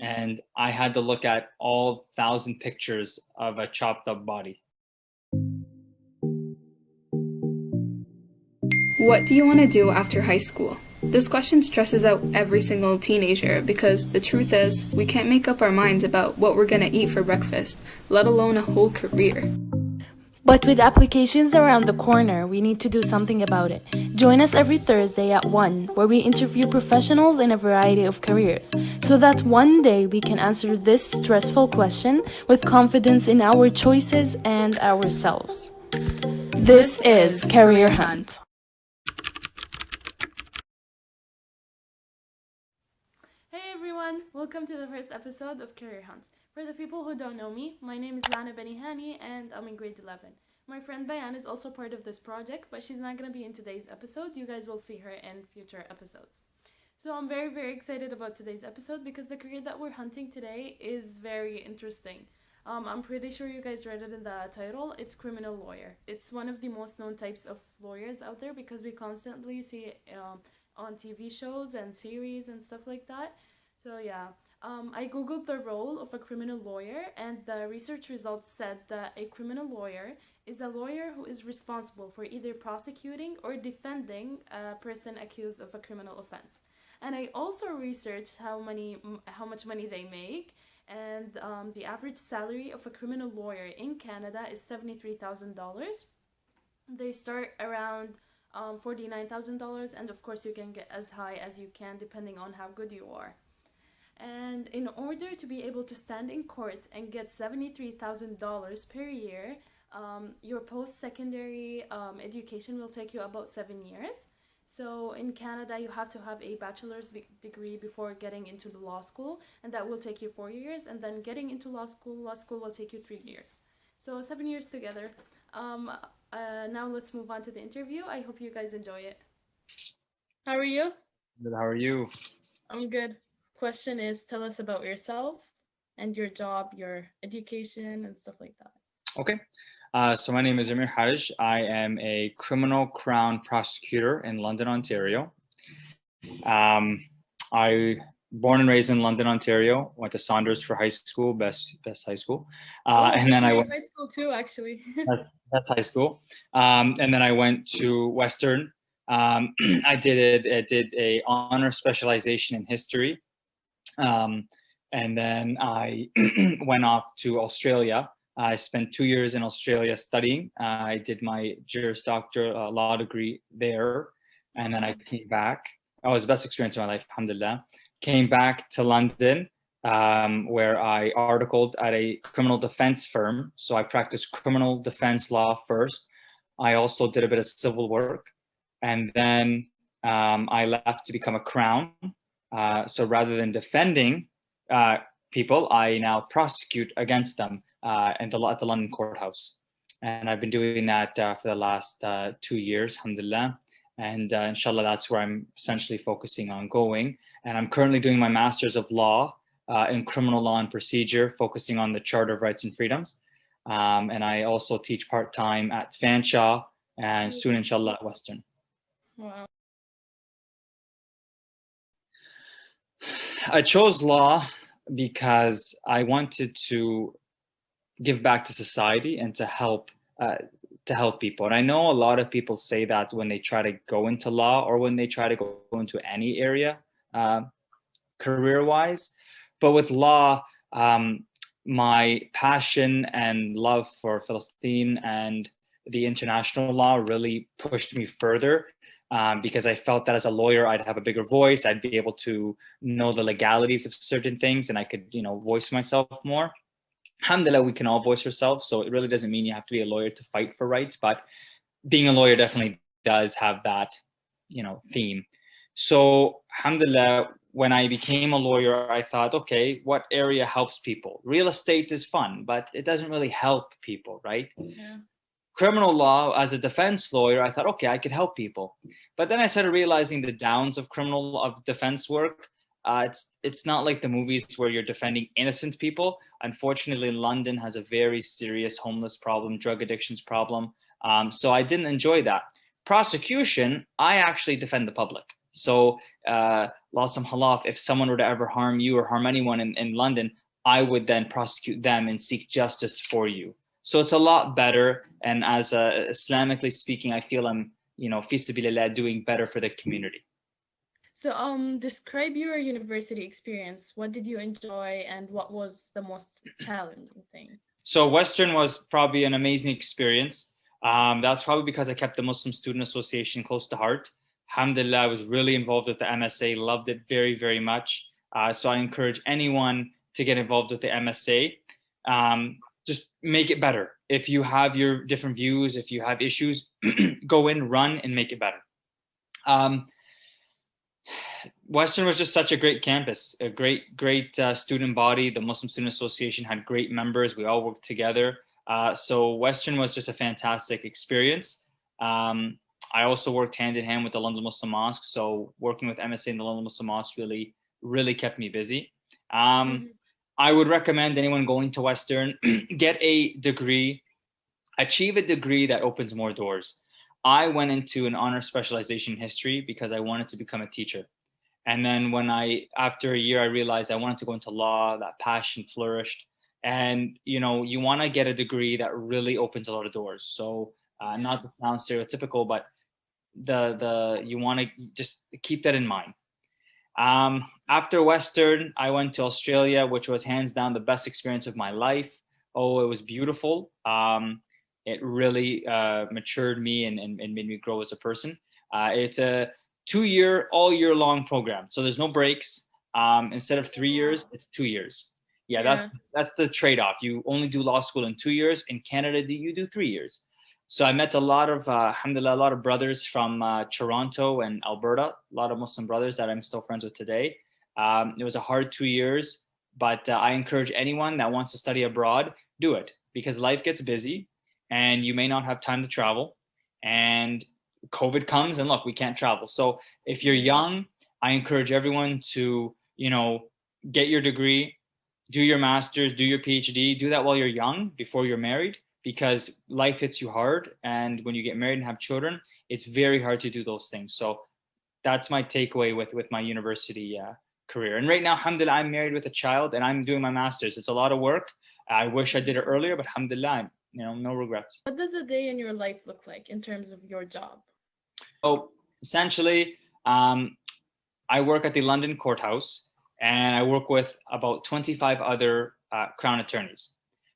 and I had to look at all 1,000 pictures of a chopped up body. What do you want to do after high school? This question stresses out every single teenager because the truth is, we can't make up our minds about what we're gonna eat for breakfast, let alone a whole career. But with applications around the corner, we need to do something about it. Join us every Thursday at 1, where we interview professionals in a variety of careers, so that one day we can answer this stressful question with confidence in our choices and ourselves. This is Career Hunt. Hey everyone, welcome to the first episode of Career Hunt. For the people who don't know me, my name is Lana Benihani and I'm in grade 11. My friend Bayan is also part of this project, but she's not going to be in today's episode. You guys will see her in future episodes. So I'm very, very excited about today's episode because the career that we're hunting today is very interesting. I'm pretty sure you guys read it in the title. It's criminal lawyer. It's one of the most known types of lawyers out there because we constantly see it on TV shows and series and stuff like that. So yeah, I googled the role of a criminal lawyer, and the research results said that a criminal lawyer is a lawyer who is responsible for either prosecuting or defending a person accused of a criminal offense. And I also researched how much money they make, and the average salary of a criminal lawyer in Canada is $73,000. They start around $49,000, and of course you can get as high as you can depending on how good you are. And in order to be able to stand in court and get $73,000 per year, your post-secondary education will take you about 7 years. So in Canada, you have to have a bachelor's degree before getting into the law school, and that will take you 4 years. And then getting into law school will take you 3 years. So 7 years together. Now let's move on to the interview. I hope you guys enjoy it. How are you? Good, how are you? I'm good. Question is, tell us about yourself and your job, your education, and stuff like that. Okay. So my name is Amir Haj. I am a criminal crown prosecutor in London, Ontario. I born and raised in London, Ontario. Went to Saunders for high school, best high school. And then I went high school too, actually. that's high school. And then I went to Western. I did a honor specialization in history. And then I went off to Australia. I spent 2 years in Australia studying. I did my Juris Doctor law degree there. And then I came back. It was the best experience of my life, alhamdulillah. Came back to London, where I articled at a criminal defense firm. So I practiced criminal defense law first. I also did a bit of civil work. And then I left to become a crown. So rather than defending people, I now prosecute against them at the London courthouse. And I've been doing that for the last 2 years, alhamdulillah. And inshallah, that's where I'm essentially focusing on going. And I'm currently doing my Master's of Law in Criminal Law and Procedure, focusing on the Charter of Rights and Freedoms. And I also teach part-time at Fanshawe and soon, inshallah, at Western. Wow. I chose law because I wanted to give back to society and to help people. And I know a lot of people say that when they try to go into law or when they try to go into any area career-wise. But with law, my passion and love for Palestine and the international law really pushed me further. Because I felt that as a lawyer, I'd have a bigger voice. I'd be able to know the legalities of certain things, and I could, voice myself more. Alhamdulillah, we can all voice ourselves, so it really doesn't mean you have to be a lawyer to fight for rights, but being a lawyer definitely does have that, theme. So, alhamdulillah, when I became a lawyer, I thought, okay, what area helps people? Real estate is fun, but it doesn't really help people, right? Yeah. Criminal law, as a defense lawyer, I thought, okay, I could help people. But then I started realizing the downs of defense work. It's not like the movies where you're defending innocent people. Unfortunately, London has a very serious homeless problem, drug addictions problem. So I didn't enjoy that. Prosecution, I actually defend the public. So La samhalaf, if someone were to ever harm you or harm anyone in London, I would then prosecute them and seek justice for you. So it's a lot better. And as Islamically speaking, I feel I'm, fi sabilillah, doing better for the community. So, describe your university experience. What did you enjoy and what was the most challenging thing? So Western was probably an amazing experience. That's probably because I kept the Muslim Student Association close to heart. Alhamdulillah, I was really involved with the MSA, loved it very, very much. So I encourage anyone to get involved with the MSA. Just make it better. If you have your different views, if you have issues, go in, run, and make it better. Western was just such a great campus, a great student body. The Muslim Student Association had great members. We all worked together. So Western was just a fantastic experience. I also worked hand in hand with the London Muslim Mosque. So working with MSA in the London Muslim Mosque really, really kept me busy. I would recommend anyone going to Western, get a degree, achieve a degree that opens more doors. I went into an honor specialization in history because I wanted to become a teacher. And then after a year, I realized I wanted to go into law, that passion flourished. And, you want to get a degree that really opens a lot of doors. So not to sound stereotypical, but you want to just keep that in mind. After Western, I went to Australia, which was hands down the best experience of my life. Oh, it was beautiful. It really matured me and made me grow as a person. It's a 2-year, all year long program. So there's no breaks. Instead of 3 years, it's 2 years. Yeah, that's the trade-off. You only do law school in 2 years. In Canada, you do 3 years. So I met a lot of, alhamdulillah, a lot of brothers from Toronto and Alberta, a lot of Muslim brothers that I'm still friends with today. It was a hard 2 years, but I encourage anyone that wants to study abroad, do it, because life gets busy and you may not have time to travel. And COVID comes and look, we can't travel. So if you're young, I encourage everyone to, get your degree, do your master's, do your PhD, do that while you're young, before you're married, because life hits you hard. And when you get married and have children, it's very hard to do those things. So that's my takeaway with my university career. And right now, alhamdulillah, I'm married with a child and I'm doing my master's. It's a lot of work. I wish I did it earlier, but alhamdulillah, no regrets. What does a day in your life look like in terms of your job? So essentially, I work at the London courthouse and I work with about 25 other Crown attorneys.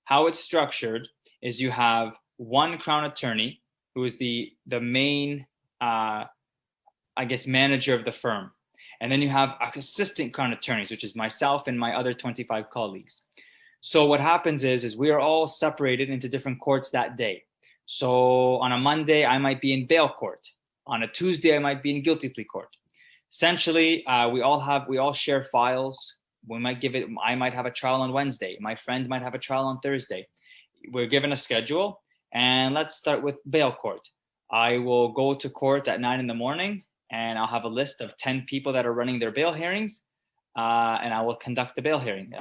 How it's structured is you have one Crown attorney who is the main, manager of the firm. And then you have assistant Crown attorneys, which is myself and my other 25 colleagues. So what happens is we are all separated into different courts that day. So on a Monday, I might be in bail court. On a Tuesday, I might be in guilty plea court. Essentially, we all share files. I might have a trial on Wednesday. My friend might have a trial on Thursday. We're given a schedule, and let's start with bail court. I will go to court at 9 a.m, and I'll have a list of 10 people that are running their bail hearings, and I will conduct the bail hearing.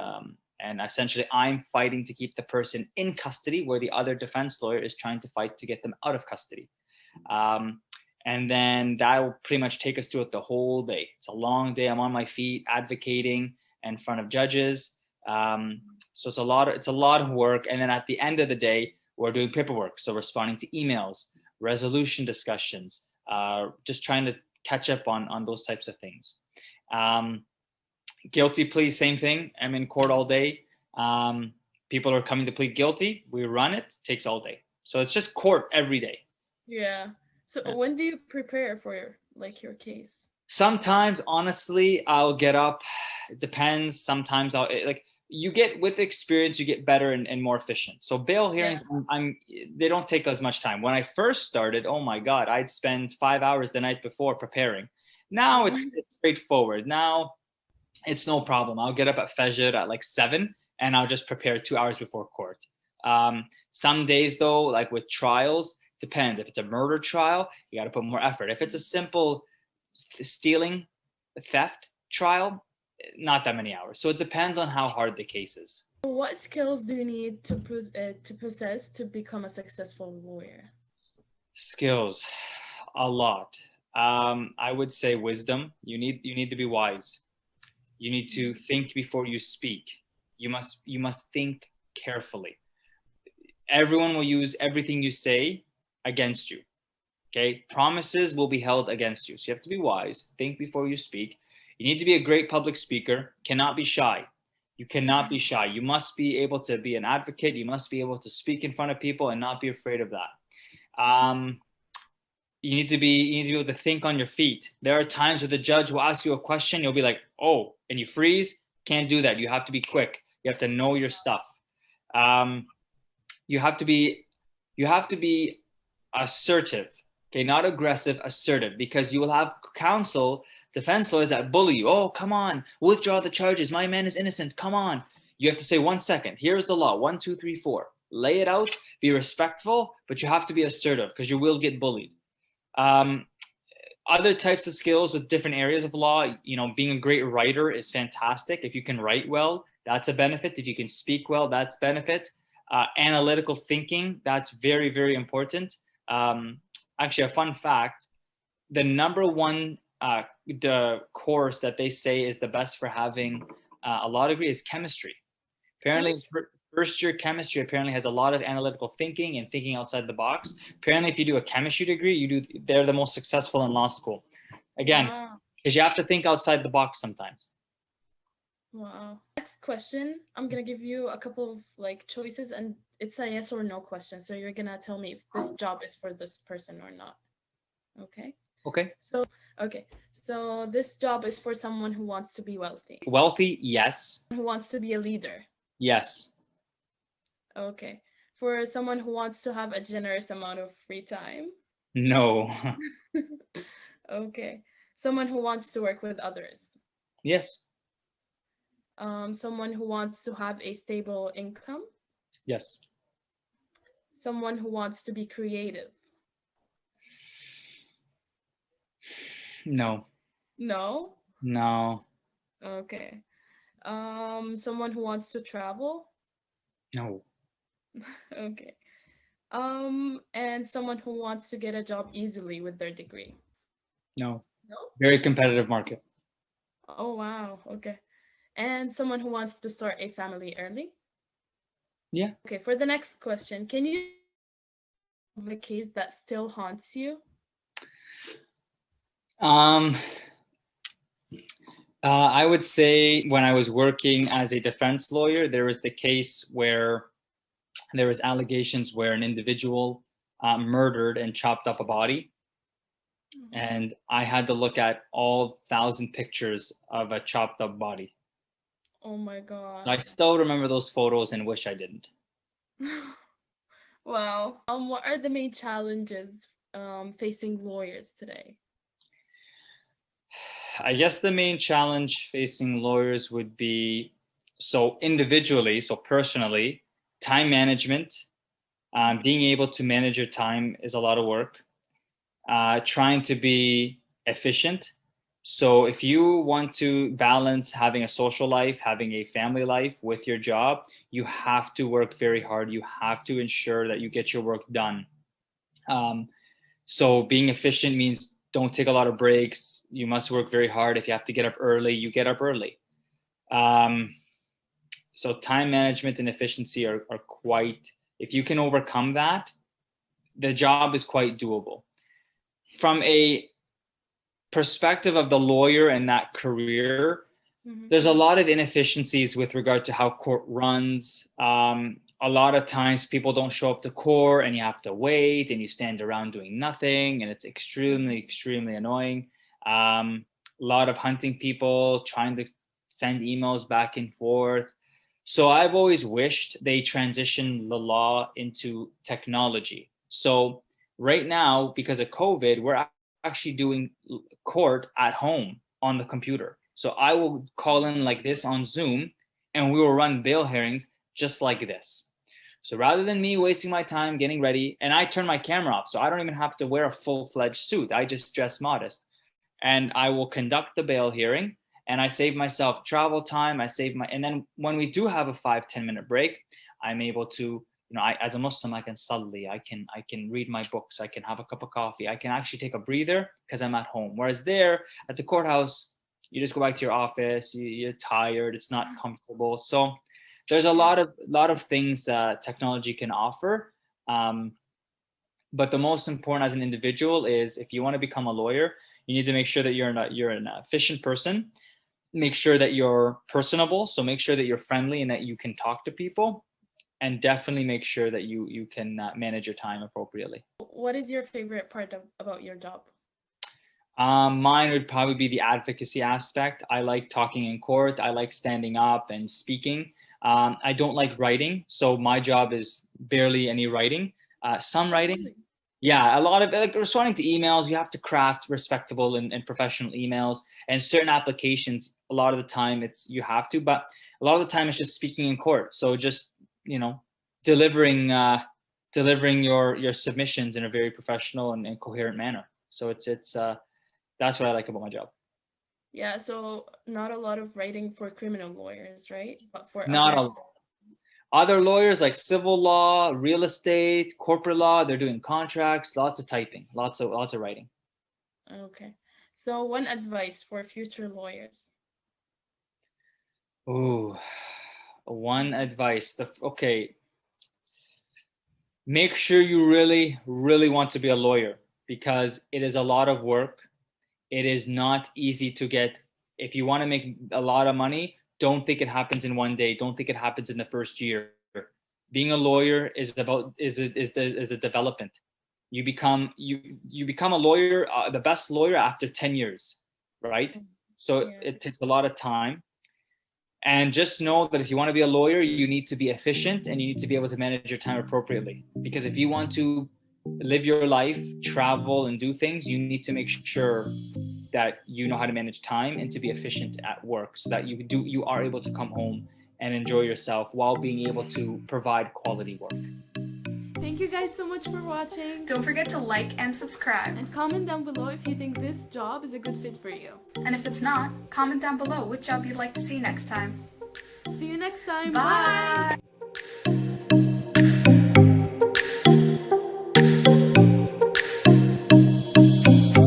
And essentially, I'm fighting to keep the person in custody, where the other defense lawyer is trying to fight to get them out of custody. And then that will pretty much take us through it the whole day. It's a long day. I'm on my feet advocating in front of judges. So it's a lot of work. And then at the end of the day, we're doing paperwork. So responding to emails, resolution discussions, just trying to catch up on those types of things. Guilty plea, same thing. I'm in court all day. People are coming to plead guilty. We run it. Takes all day. So it's just court every day. Yeah. So when do you prepare for your case? Sometimes, honestly, I'll get up. It depends. Sometimes you get, with experience, you get better and more efficient. So bail hearings, they don't take as much time. When I first started, oh my God, I'd spend 5 hours the night before preparing. Now it's straightforward. Now it's no problem. I'll get up at Fajr at 7 and I'll just prepare 2 hours before court. Some days though, like with trials, depends. If it's a murder trial, you got to put more effort. If it's a simple stealing, theft trial, not that many hours. So it depends on how hard the case is. What skills do you need to possess to become a successful lawyer? Skills, a lot. I would say wisdom. You need to be wise. You need to think before you speak. You must think carefully. Everyone will use everything you say against you. Okay, promises will be held against you. So you have to be wise. Think before you speak. You need to be a great public speaker. Cannot be shy. You cannot be shy. You must be able to be an advocate. You must be able to speak in front of people and not be afraid of that. You need to be able to think on your feet. There are times where the judge will ask you a question. You'll be like, oh, and you freeze. Can't do that. You have to be quick. You have to know your stuff. You have to be assertive. Okay, not aggressive, assertive, because you will have defense lawyers that bully you. Oh, come on, withdraw the charges. My man is innocent. Come on. You have to say, 1 second. Here's the law. 1, 2, 3, 4. Lay it out. Be respectful, but you have to be assertive because you will get bullied. Other types of skills with different areas of law, being a great writer is fantastic. If you can write well, that's a benefit. If you can speak well, that's benefit. Analytical thinking, that's very, very important. Actually, a fun fact, the number one the course that they say is the best for having a law degree is chemistry. Apparently, first year chemistry apparently has a lot of analytical thinking and thinking outside the box. Apparently, if you do a chemistry degree, they're the most successful in law school. Again, because you have to think outside the box sometimes. Wow. Next question, I'm gonna give you a couple of choices, and it's a yes or no question. So you're gonna tell me if this job is for this person or not. Okay? Okay. So this job is for someone who wants to be wealthy. Wealthy, yes. Who wants to be a leader. Yes. Okay. For someone who wants to have a generous amount of free time. No. Okay. Someone who wants to work with others. Yes. Someone who wants to have a stable income. Yes. Someone who wants to be creative. No. No? No. Okay. Someone who wants to travel. No. Okay. And someone who wants to get a job easily with their degree. No. No? Very competitive market. Oh, wow. Okay. And someone who wants to start a family early. Yeah. Okay, for the next question, can you have a case that still haunts you? I would say when I was working as a defense lawyer, there was the case where there was allegations where an individual murdered and chopped up a body. And I had to look at all 1,000 pictures of a chopped up body. Oh my God. I still remember those photos and wish I didn't. Wow. What are the main challenges facing lawyers today? I guess the main challenge facing lawyers would be, individually, personally, time management. Being able to manage your time is a lot of work. Trying to be efficient. So if you want to balance having a social life, having a family life with your job, you have to work very hard. You have to ensure that you get your work done. So being efficient means don't take a lot of breaks. You must work very hard. If you have to get up early, you get up early. So time management and efficiency are quite, if you can overcome that, the job is quite doable. From a perspective of the lawyer and that career, there's a lot of inefficiencies with regard to how court runs. A lot of times people don't show up to court and you have to wait and you stand around doing nothing, and it's extremely, extremely annoying. A lot of hunting people, trying to send emails back and forth. So I've always wished they transition the law into technology. So right now, because of COVID, we're actually doing court at home on the computer. So I will call in like this on Zoom and we will run bail hearings just like this. So rather than me wasting my time getting ready, and I turn my camera off, so I don't even have to wear a full-fledged suit. I just dress modest. And I will conduct the bail hearing, and I save myself travel time. And then when we do have a 5-10 minute break, I'm able to as a Muslim, I can salli, I can read my books, I can have a cup of coffee, I can actually take a breather because I'm at home. Whereas there at the courthouse, you just go back to your office, you're tired, it's not comfortable. So there's a lot of things that technology can offer. But the most important as an individual is, if you want to become a lawyer, you need to make sure that you're an efficient person. Make sure that you're personable. So make sure that you're friendly and that you can talk to people. And definitely make sure that you can manage your time appropriately. What is your favorite part about your job? Mine would probably be the advocacy aspect. I like talking in court. I like standing up and speaking. I don't like writing. So my job is barely any writing. Some writing. Really? Yeah, a lot of like responding to emails. You have to craft respectable and professional emails, and certain applications, a lot of the time you have to, but a lot of the time it's just speaking in court. So just, delivering your submissions in a very professional and coherent manner. So it's that's what I like about my job. Yeah, so not a lot of writing for criminal lawyers, right? But for Not other lawyers like civil law, real estate, corporate law, they're doing contracts, lots of typing, lots of writing. Okay. So one advice for future lawyers. Ooh, one advice. Okay. Make sure you really, really want to be a lawyer, because it is a lot of work. It is not easy to get. If you want to make a lot of money, don't think it happens in one day. Don't think it happens in the first year. Being a lawyer is a development. You become a lawyer, the best lawyer after 10 years, right? So Yeah. it takes a lot of time. And just know that if you want to be a lawyer, you need to be efficient and you need to be able to manage your time appropriately. Because if you want to live your life, travel, and do things, you need to make sure that you know how to manage time and to be efficient at work, so that you are able to come home and enjoy yourself while being able to provide quality work. Thank you guys so much for watching. Don't forget to like and subscribe. And comment down below if you think this job is a good fit for you. And if it's not, comment down below which job you'd like to see next time. See you next time. Bye.